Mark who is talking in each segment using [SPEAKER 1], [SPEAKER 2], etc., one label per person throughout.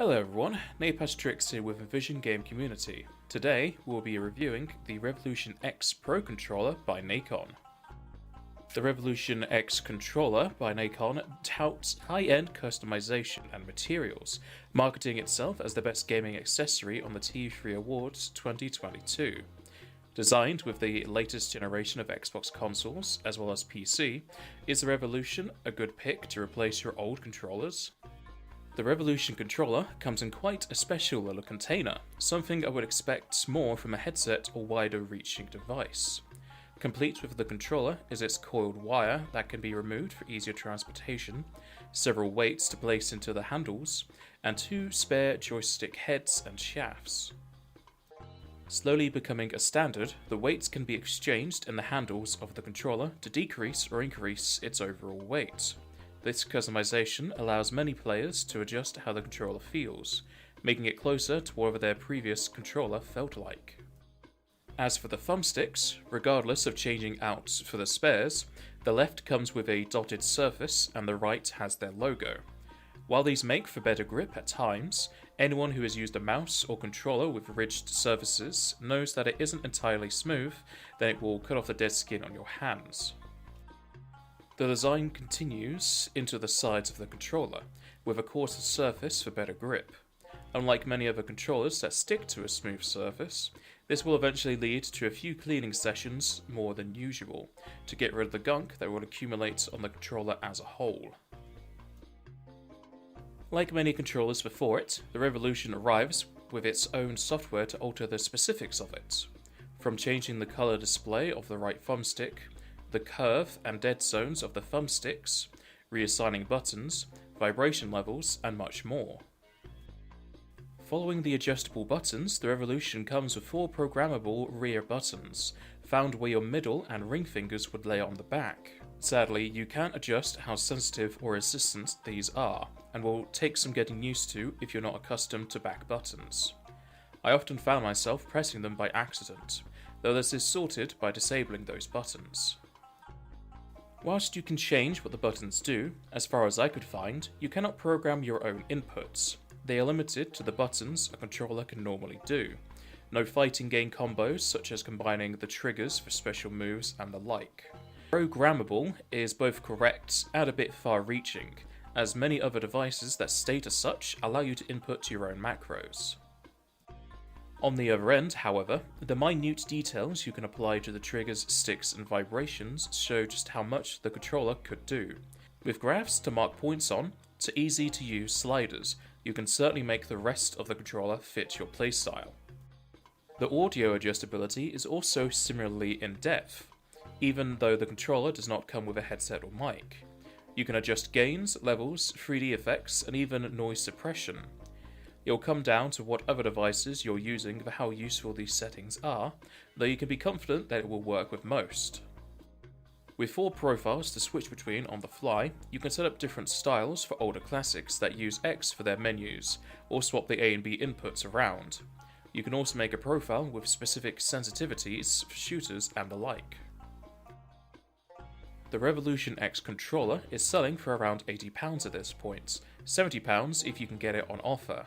[SPEAKER 1] Hello everyone, Tricks here with Envision Game Community. Today we'll be reviewing the Revolution X Pro Controller by Nacon. The Revolution X Controller by Nacon touts high-end customization and materials, marketing itself as the best gaming accessory on the T3 Awards 2022. Designed with the latest generation of Xbox consoles, as well as PC, is the Revolution a good pick to replace your old controllers? The Revolution controller comes in quite a special little container, something I would expect more from a headset or wider reaching device. Complete with the controller is its coiled wire that can be removed for easier transportation, several weights to place into the handles, and two spare joystick heads and shafts. Slowly becoming a standard, the weights can be exchanged in the handles of the controller to decrease or increase its overall weight. This customization allows many players to adjust how the controller feels, making it closer to whatever their previous controller felt like. As for the thumbsticks, regardless of changing out for the spares, the left comes with a dotted surface and the right has their logo. While these make for better grip at times, anyone who has used a mouse or controller with ridged surfaces knows that it isn't entirely smooth, then it will cut off the dead skin on your hands. The design continues into the sides of the controller, with a coarser surface for better grip. Unlike many other controllers that stick to a smooth surface, this will eventually lead to a few cleaning sessions more than usual, to get rid of the gunk that will accumulate on the controller as a whole. Like many controllers before it, the Revolution arrives with its own software to alter the specifics of it, from changing the color display of the right thumbstick, the curve and dead zones of the thumbsticks, reassigning buttons, vibration levels, and much more. Following the adjustable buttons, the Revolution comes with 4 programmable rear buttons, found where your middle and ring fingers would lay on the back. Sadly, you can't adjust how sensitive or resistant these are, and will take some getting used to if you're not accustomed to back buttons. I often found myself pressing them by accident, though this is sorted by disabling those buttons. Whilst you can change what the buttons do, as far as I could find, you cannot program your own inputs. They are limited to the buttons a controller can normally do. No fighting game combos such as combining the triggers for special moves and the like. Programmable is both correct and a bit far-reaching, as many other devices that state as such allow you to input your own macros. On the other end, however, the minute details you can apply to the triggers, sticks, and vibrations show just how much the controller could do. With graphs to mark points on, to easy-to-use sliders, you can certainly make the rest of the controller fit your playstyle. The audio adjustability is also similarly in-depth, even though the controller does not come with a headset or mic. You can adjust gains, levels, 3D effects, and even noise suppression. It will come down to what other devices you're using for how useful these settings are, though you can be confident that it will work with most. With 4 profiles to switch between on the fly, you can set up different styles for older classics that use X for their menus, or swap the A and B inputs around. You can also make a profile with specific sensitivities for shooters and the like. The Revolution X controller is selling for around £80 at this point, £70 if you can get it on offer.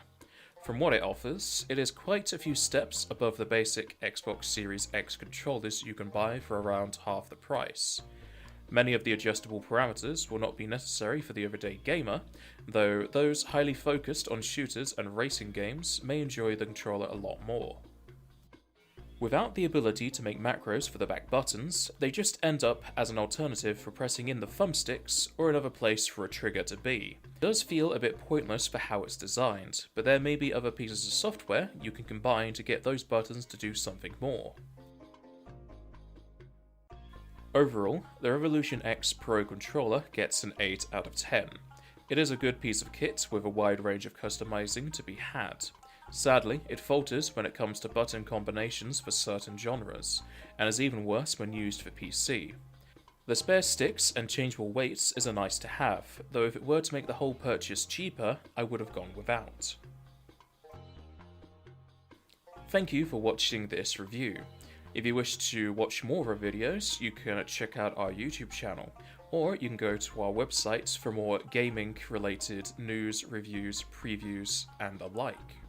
[SPEAKER 1] From what it offers, it is quite a few steps above the basic Xbox Series X controllers you can buy for around half the price. Many of the adjustable parameters will not be necessary for the everyday gamer, though those highly focused on shooters and racing games may enjoy the controller a lot more. Without the ability to make macros for the back buttons, they just end up as an alternative for pressing in the thumbsticks or another place for a trigger to be. It does feel a bit pointless for how it's designed, but there may be other pieces of software you can combine to get those buttons to do something more. Overall, the Revolution X Pro controller gets an 8 out of 10. It is a good piece of kit with a wide range of customizing to be had. Sadly, it falters when it comes to button combinations for certain genres, and is even worse when used for PC. The spare sticks and changeable weights is a nice to have, though if it were to make the whole purchase cheaper, I would have gone without. Thank you for watching this review. If you wish to watch more of our videos, you can check out our YouTube channel, or you can go to our website for more gaming related news, reviews, previews, and the like.